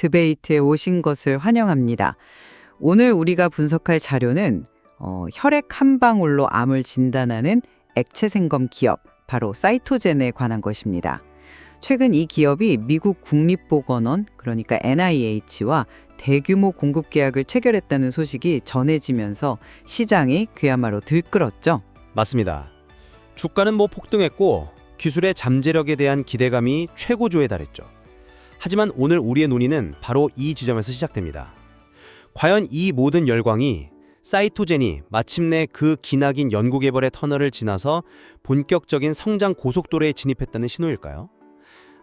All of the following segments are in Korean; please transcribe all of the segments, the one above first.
디베이트에 오신 것을 환영합니다. 오늘 우리가 분석할 자료는 혈액 한 방울로 암을 진단하는 액체 생검 기업, 바로 사이토젠에 관한 것입니다. 최근 이 기업이 미국 국립보건원, 그러니까 NIH와 대규모 공급 계약을 체결했다는 소식이 전해지면서 시장이 그야말로 들끓었죠. 맞습니다. 주가는 폭등했고 기술의 잠재력에 대한 기대감이 최고조에 달했죠. 하지만 오늘 우리의 논의는 바로 이 지점에서 시작됩니다. 과연 이 모든 열광이 사이토젠이 마침내 그 기나긴 연구개발의 터널을 지나서 본격적인 성장 고속도로에 진입했다는 신호일까요?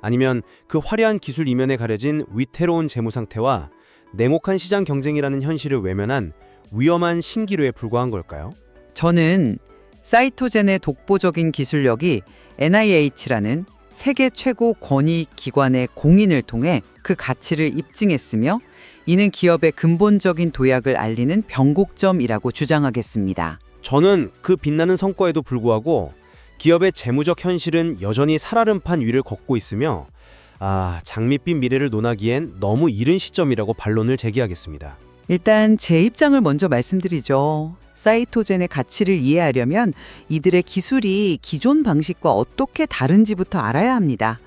아니면 그 화려한 기술 이면에 가려진 위태로운 재무 상태와 냉혹한 시장 경쟁이라는 현실을 외면한 위험한 신기루에 불과한 걸까요? 저는 사이토젠의 독보적인 기술력이 NIH라는 세계 최고 권위 기관의 공인을 통해 그 가치를 입증했으며 이는 기업의 근본적인 도약을 알리는 변곡점이라고 주장하겠습니다. 저는 그 빛나는 성과에도 불구하고 기업의 재무적 현실은 여전히 살얼음판 위를 걷고 있으며 장밋빛 미래를 논하기엔 너무 이른 시점이라고 반론을 제기하겠습니다. 일단 제 입장을 먼저 말씀드리죠. 사이토젠의 가치를 이해하려면 이들의 기술이 기존 방식과 어떻게 다른지부터 알아야 합니다.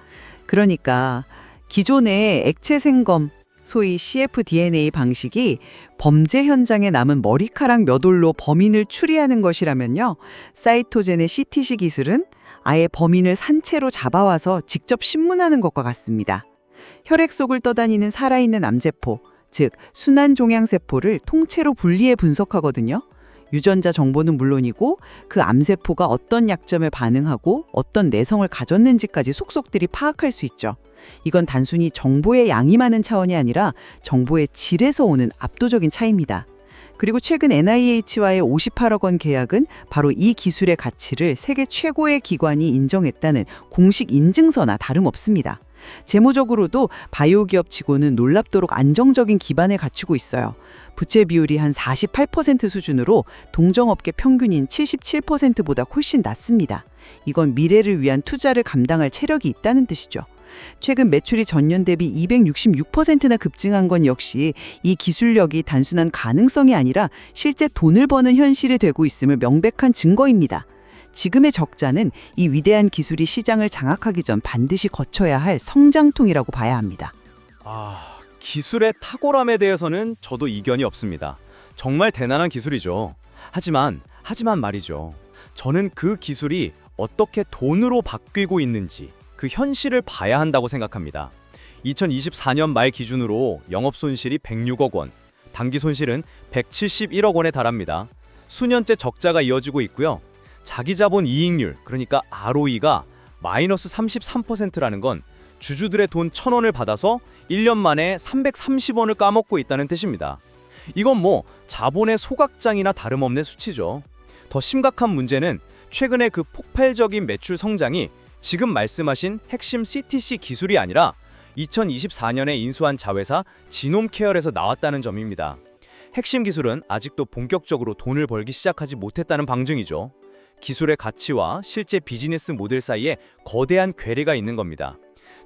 그러니까 기존의 액체 생검, 소위 cfDNA 방식이 범죄 현장에 남은 머리카락 몇 올로 범인을 추리하는 것이라면요. 사이토젠의 CTC 기술은 아예 범인을 산채로 잡아와서 직접 신문하는 것과 같습니다. 혈액 속을 떠다니는 살아있는 암세포, 즉 순환종양세포를 통째로 분리해 분석하거든요. 유전자 정보는 물론이고 그 암세포가 어떤 약점에 반응하고 어떤 내성을 가졌는지까지 속속들이 파악할 수 있죠. 이건 단순히 정보의 양이 많은 차원이 아니라 정보의 질에서 오는 압도적인 차이입니다. 그리고 최근 NIH와의 58억 원 계약은 바로 이 기술의 가치를 세계 최고의 기관이 인정했다는 공식 인증서나 다름없습니다. 재무적으로도 바이오 기업치고는 놀랍도록 안정적인 기반을 갖추고 있어요. 부채 비율이 한 48% 수준으로 동종업계 평균인 77%보다 훨씬 낮습니다. 이건 미래를 위한 투자를 감당할 체력이 있다는 뜻이죠. 최근 매출이 전년 대비 266%나 급증한 건 역시 이 기술력이 단순한 가능성이 아니라 실제 돈을 버는 현실이 되고 있음을 명백한 증거입니다. 지금의 적자는 이 위대한 기술이 시장을 장악하기 전 반드시 거쳐야 할 성장통이라고 봐야 합니다. 기술의 탁월함에 대해서는 저도 이견이 없습니다. 정말 대단한 기술이죠. 하지만 말이죠. 저는 그 기술이 어떻게 돈으로 바뀌고 있는지 그 현실을 봐야 한다고 생각합니다. 2024년 말 기준으로 영업 손실이 106억 원, 당기 손실은 171억 원에 달합니다. 수년째 적자가 이어지고 있고요. 자기 자본 이익률, 그러니까 ROE가 마이너스 33%라는 건 주주들의 돈 1,000원을 받아서 1년 만에 330원을 까먹고 있다는 뜻입니다. 이건 자본의 소각장이나 다름없는 수치죠. 더 심각한 문제는 최근에 그 폭발적인 매출 성장이 지금 말씀하신 핵심 CTC 기술이 아니라 2024년에 인수한 자회사 지놈케어에서 나왔다는 점입니다. 핵심 기술은 아직도 본격적으로 돈을 벌기 시작하지 못했다는 방증이죠. 기술의 가치와 실제 비즈니스 모델 사이에 거대한 괴리가 있는 겁니다.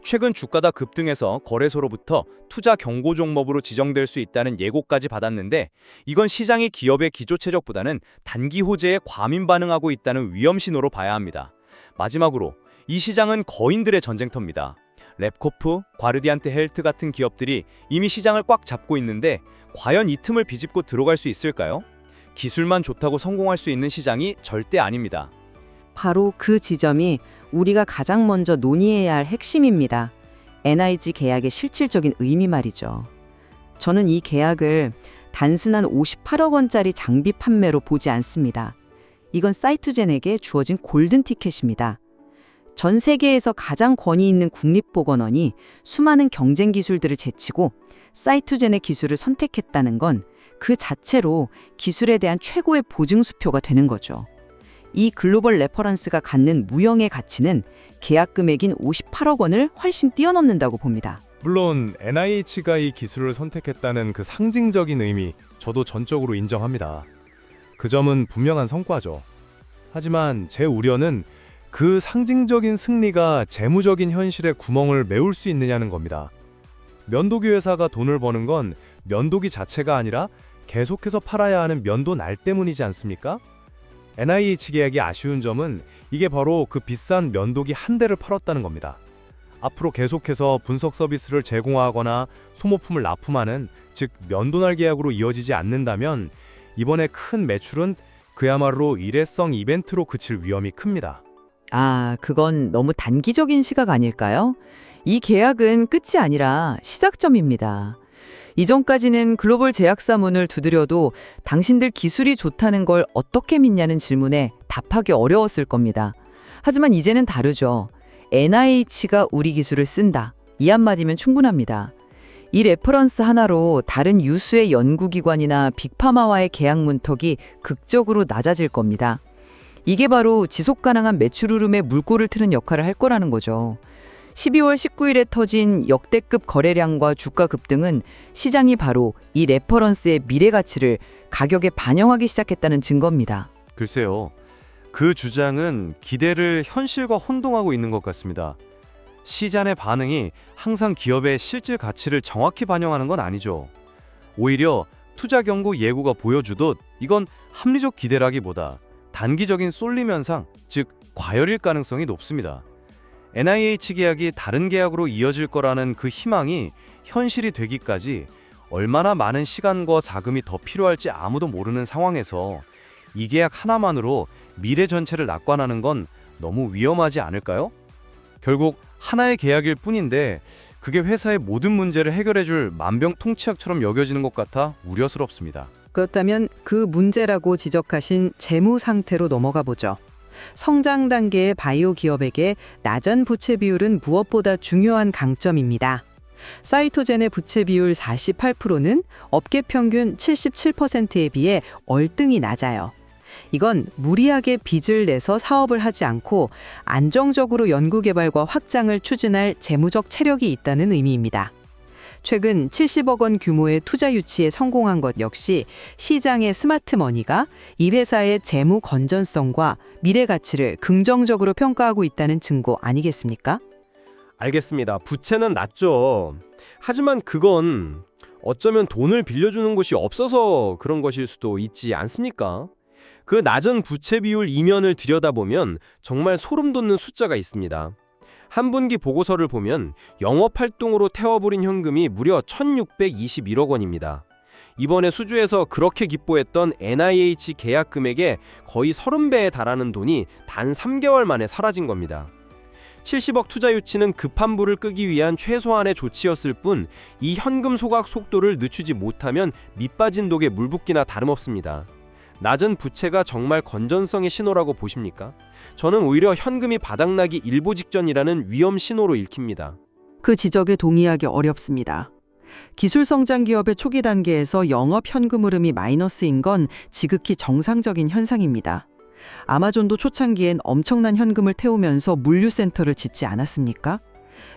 최근 주가가 급등해서 거래소로부터 투자 경고 종목으로 지정될 수 있다는 예고까지 받았는데 이건 시장이 기업의 기조 최적보다는 단기 호재에 과민 반응하고 있다는 위험 신호로 봐야 합니다. 마지막으로 이 시장은 거인들의 전쟁터입니다. 랩코프, 과르디안트 헬트 같은 기업들이 이미 시장을 꽉 잡고 있는데 과연 이 틈을 비집고 들어갈 수 있을까요? 기술만 좋다고 성공할 수 있는 시장이 절대 아닙니다. 바로 그 지점이 우리가 가장 먼저 논의해야 할 핵심입니다. NIG 계약의 실질적인 의미 말이죠. 저는 이 계약을 단순한 58억 원짜리 장비 판매로 보지 않습니다. 이건 사이토젠에게 주어진 골든 티켓입니다. 전 세계에서 가장 권위 있는 국립보건원이 수많은 경쟁 기술들을 제치고 사이토젠의 기술을 선택했다는 건 그 자체로 기술에 대한 최고의 보증수표가 되는 거죠. 이 글로벌 레퍼런스가 갖는 무형의 가치는 계약 금액인 58억 원을 훨씬 뛰어넘는다고 봅니다. 물론 NIH가 이 기술을 선택했다는 그 상징적인 의미, 저도 전적으로 인정합니다. 그 점은 분명한 성과죠. 하지만 제 우려는 그 상징적인 승리가 재무적인 현실의 구멍을 메울 수 있느냐는 겁니다. 면도기 회사가 돈을 버는 건 면도기 자체가 아니라 계속해서 팔아야 하는 면도 날 때문이지 않습니까? NIH 계약이 아쉬운 점은 이게 바로 그 비싼 면도기 한 대를 팔았다는 겁니다. 앞으로 계속해서 분석 서비스를 제공하거나 소모품을 납품하는, 즉 면도날 계약으로 이어지지 않는다면 이번에 큰 매출은 그야말로 일회성 이벤트로 그칠 위험이 큽니다. 아, 그건 너무 단기적인 시각 아닐까요? 이 계약은 끝이 아니라 시작점입니다. 이전까지는 글로벌 제약사 문을 두드려도 당신들 기술이 좋다는 걸 어떻게 믿냐는 질문에 답하기 어려웠을 겁니다. 하지만 이제는 다르죠. NIH가 우리 기술을 쓴다. 이 한마디면 충분합니다. 이 레퍼런스 하나로 다른 유수의 연구기관이나 빅파마와의 계약 문턱이 극적으로 낮아질 겁니다. 이게 바로 지속가능한 매출 흐름에 물꼬를 트는 역할을 할 거라는 거죠. 12월 19일에 터진 역대급 거래량과 주가 급등은 시장이 바로 이 레퍼런스의 미래 가치를 가격에 반영하기 시작했다는 증거입니다. 글쎄요. 그 주장은 기대를 현실과 혼동하고 있는 것 같습니다. 시장의 반응이 항상 기업의 실질 가치를 정확히 반영하는 건 아니죠. 오히려 투자 경고 예고가 보여주듯 이건 합리적 기대라기보다 단기적인 쏠림 현상, 즉 과열일 가능성이 높습니다. NIH 계약이 다른 계약으로 이어질 거라는 그 희망이 현실이 되기까지 얼마나 많은 시간과 자금이 더 필요할지 아무도 모르는 상황에서 이 계약 하나만으로 미래 전체를 낙관하는 건 너무 위험하지 않을까요? 결국 하나의 계약일 뿐인데 그게 회사의 모든 문제를 해결해줄 만병통치약처럼 여겨지는 것 같아 우려스럽습니다. 그렇다면 그 문제라고 지적하신 재무 상태로 넘어가 보죠. 성장 단계의 바이오 기업에게 낮은 부채 비율은 무엇보다 중요한 강점입니다. 사이토젠의 부채 비율 48%는 업계 평균 77%에 비해 얼등히 낮아요. 이건 무리하게 빚을 내서 사업을 하지 않고 안정적으로 연구개발과 확장을 추진할 재무적 체력이 있다는 의미입니다. 최근 70억 원 규모의 투자 유치에 성공한 것 역시 시장의 스마트 머니가 이 회사의 재무 건전성과 미래 가치를 긍정적으로 평가하고 있다는 증거 아니겠습니까? 알겠습니다. 부채는 낮죠. 하지만 그건 어쩌면 돈을 빌려주는 곳이 없어서 그런 것일 수도 있지 않습니까? 그 낮은 부채 비율 이면을 들여다보면 정말 소름 돋는 숫자가 있습니다. 한 분기 보고서를 보면 영업활동으로 태워버린 현금이 무려 1,621억 원입니다. 이번에 수주에서 그렇게 기뻐했던 NIH 계약 금액의 거의 30배에 달하는 돈이 단 3개월 만에 사라진 겁니다. 70억 투자 유치는 급한 불을 끄기 위한 최소한의 조치였을 뿐 이 현금 소각 속도를 늦추지 못하면 밑빠진 독에 물 붓기나 다름없습니다. 낮은 부채가 정말 건전성의 신호라고 보십니까? 저는 오히려 현금이 바닥나기 일보 직전이라는 위험 신호로 읽힙니다. 그 지적에 동의하기 어렵습니다. 기술 성장 기업의 초기 단계에서 영업 현금 흐름이 마이너스인 건 지극히 정상적인 현상입니다. 아마존도 초창기엔 엄청난 현금을 태우면서 물류센터를 짓지 않았습니까?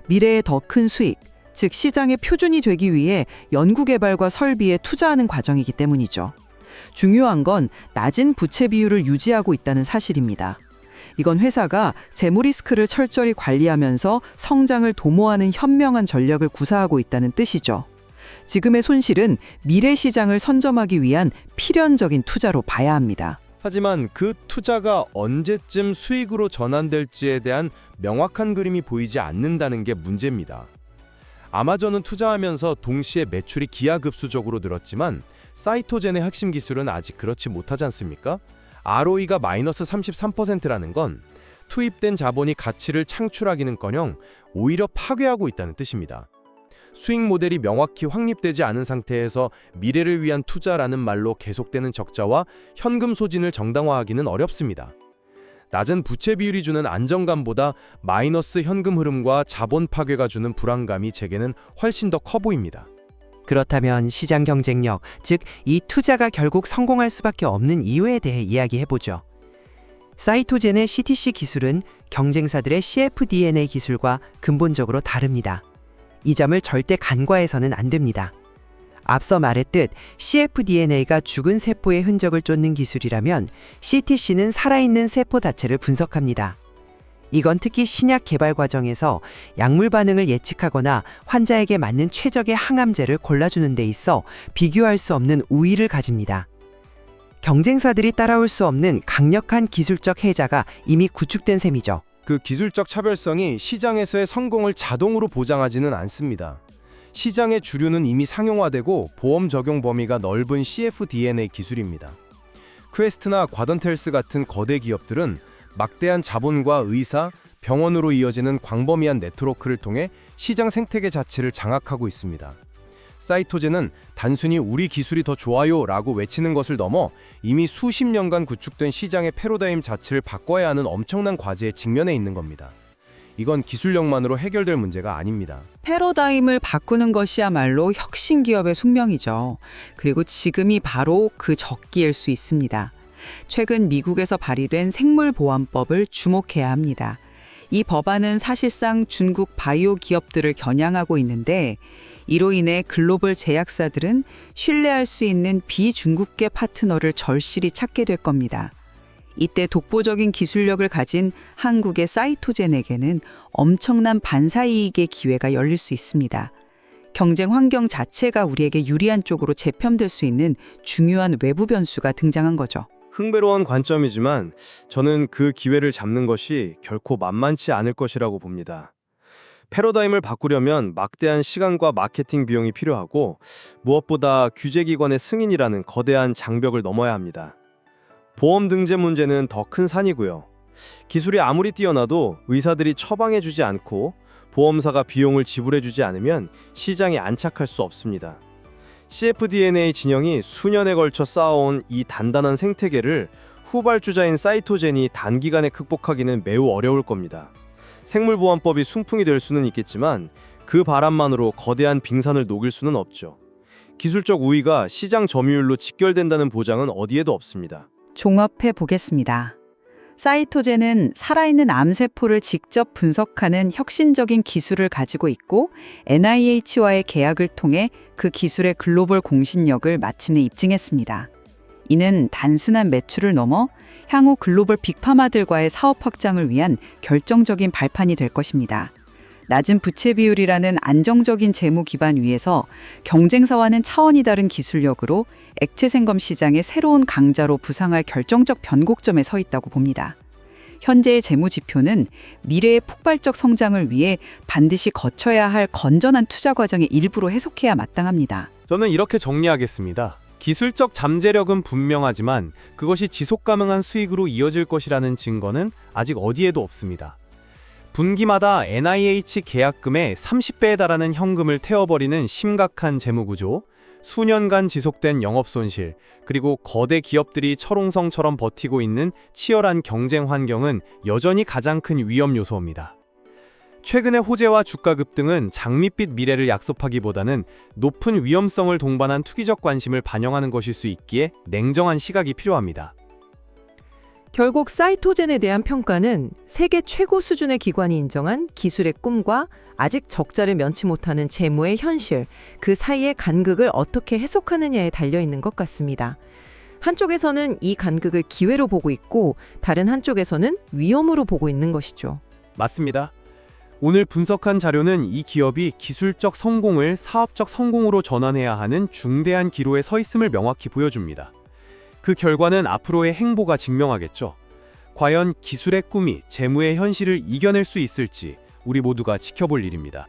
미래의 더 큰 수익, 즉 시장의 표준이 되기 위해 연구개발과 설비에 투자하는 과정이기 때문이죠. 중요한 건 낮은 부채 비율을 유지하고 있다는 사실입니다. 이건 회사가 재무 리스크를 철저히 관리하면서 성장을 도모하는 현명한 전략을 구사하고 있다는 뜻이죠. 지금의 손실은 미래 시장을 선점하기 위한 필연적인 투자로 봐야 합니다. 하지만 그 투자가 언제쯤 수익으로 전환될지에 대한 명확한 그림이 보이지 않는다는 게 문제입니다. 아마존은 투자하면서 동시에 매출이 기하급수적으로 늘었지만 사이토젠의 핵심 기술은 아직 그렇지 못하지 않습니까? ROE가 마이너스 33%라는 건 투입된 자본이 가치를 창출하기는커녕 오히려 파괴하고 있다는 뜻입니다. 수익 모델이 명확히 확립되지 않은 상태에서 미래를 위한 투자라는 말로 계속되는 적자와 현금 소진을 정당화하기는 어렵습니다. 낮은 부채 비율이 주는 안정감보다 마이너스 현금 흐름과 자본 파괴가 주는 불안감이 제게는 훨씬 더 커 보입니다. 그렇다면 시장 경쟁력, 즉 이 투자가 결국 성공할 수밖에 없는 이유에 대해 이야기해보죠. 사이토젠의 CTC 기술은 경쟁사들의 cfDNA 기술과 근본적으로 다릅니다. 이 점을 절대 간과해서는 안 됩니다. 앞서 말했듯 cfDNA가 죽은 세포의 흔적을 쫓는 기술이라면 CTC는 살아있는 세포 자체를 분석합니다. 이건 특히 신약 개발 과정에서 약물 반응을 예측하거나 환자에게 맞는 최적의 항암제를 골라주는 데 있어 비교할 수 없는 우위를 가집니다. 경쟁사들이 따라올 수 없는 강력한 기술적 혜자가 이미 구축된 셈이죠. 그 기술적 차별성이 시장에서의 성공을 자동으로 보장하지는 않습니다. 시장의 주류는 이미 상용화되고 보험 적용 범위가 넓은 cfDNA 기술입니다. 퀘스트나 쿼던텔스 같은 거대 기업들은 막대한 자본과 의사, 병원으로 이어지는 광범위한 네트워크를 통해 시장 생태계 자체를 장악하고 있습니다. 사이토제는 단순히 우리 기술이 더 좋아요 라고 외치는 것을 넘어 이미 수십 년간 구축된 시장의 패러다임 자체를 바꿔야 하는 엄청난 과제에 직면해 있는 겁니다. 이건 기술력만으로 해결될 문제가 아닙니다. 패러다임을 바꾸는 것이야말로 혁신 기업의 숙명이죠. 그리고 지금이 바로 그 적기일 수 있습니다. 최근 미국에서 발의된 생물보안법을 주목해야 합니다. 이 법안은 사실상 중국 바이오 기업들을 겨냥하고 있는데 이로 인해 글로벌 제약사들은 신뢰할 수 있는 비중국계 파트너를 절실히 찾게 될 겁니다. 이때 독보적인 기술력을 가진 한국의 사이토젠에게는 엄청난 반사이익의 기회가 열릴 수 있습니다. 경쟁 환경 자체가 우리에게 유리한 쪽으로 재편될 수 있는 중요한 외부 변수가 등장한 거죠. 흥미로운 관점이지만 저는 그 기회를 잡는 것이 결코 만만치 않을 것이라고 봅니다. 패러다임을 바꾸려면 막대한 시간과 마케팅 비용이 필요하고 무엇보다 규제기관의 승인이라는 거대한 장벽을 넘어야 합니다. 보험 등재 문제는 더 큰 산이고요. 기술이 아무리 뛰어나도 의사들이 처방해주지 않고 보험사가 비용을 지불해주지 않으면 시장에 안착할 수 없습니다. cfDNA 진영이 수년에 걸쳐 쌓아온 이 단단한 생태계를 후발주자인 사이토젠이 단기간에 극복하기는 매우 어려울 겁니다. 생물보안법이 순풍이 될 수는 있겠지만 그 바람만으로 거대한 빙산을 녹일 수는 없죠. 기술적 우위가 시장 점유율로 직결된다는 보장은 어디에도 없습니다. 종합해 보겠습니다. 사이토젠은 살아있는 암세포를 직접 분석하는 혁신적인 기술을 가지고 있고 NIH와의 계약을 통해 그 기술의 글로벌 공신력을 마침내 입증했습니다. 이는 단순한 매출을 넘어 향후 글로벌 빅파마들과의 사업 확장을 위한 결정적인 발판이 될 것입니다. 낮은 부채 비율이라는 안정적인 재무 기반 위에서 경쟁사와는 차원이 다른 기술력으로 액체 생검 시장의 새로운 강자로 부상할 결정적 변곡점에 서 있다고 봅니다. 현재의 재무 지표는 미래의 폭발적 성장을 위해 반드시 거쳐야 할 건전한 투자 과정의 일부로 해석해야 마땅합니다. 저는 이렇게 정리하겠습니다. 기술적 잠재력은 분명하지만 그것이 지속 가능한 수익으로 이어질 것이라는 증거는 아직 어디에도 없습니다. 분기마다 NIH 계약금의 30배에 달하는 현금을 태워버리는 심각한 재무구조, 수년간 지속된 영업손실, 그리고 거대 기업들이 철옹성처럼 버티고 있는 치열한 경쟁 환경은 여전히 가장 큰 위험 요소입니다. 최근의 호재와 주가 급등은 장밋빛 미래를 약속하기보다는 높은 위험성을 동반한 투기적 관심을 반영하는 것일 수 있기에 냉정한 시각이 필요합니다. 결국 사이토젠에 대한 평가는 세계 최고 수준의 기관이 인정한 기술의 꿈과 아직 적자를 면치 못하는 재무의 현실, 그 사이의 간극을 어떻게 해석하느냐에 달려있는 것 같습니다. 한쪽에서는 이 간극을 기회로 보고 있고 다른 한쪽에서는 위험으로 보고 있는 것이죠. 맞습니다. 오늘 분석한 자료는 이 기업이 기술적 성공을 사업적 성공으로 전환해야 하는 중대한 기로에 서 있음을 명확히 보여줍니다. 그 결과는 앞으로의 행보가 증명하겠죠. 과연 기술의 꿈이 재무의 현실을 이겨낼 수 있을지 우리 모두가 지켜볼 일입니다.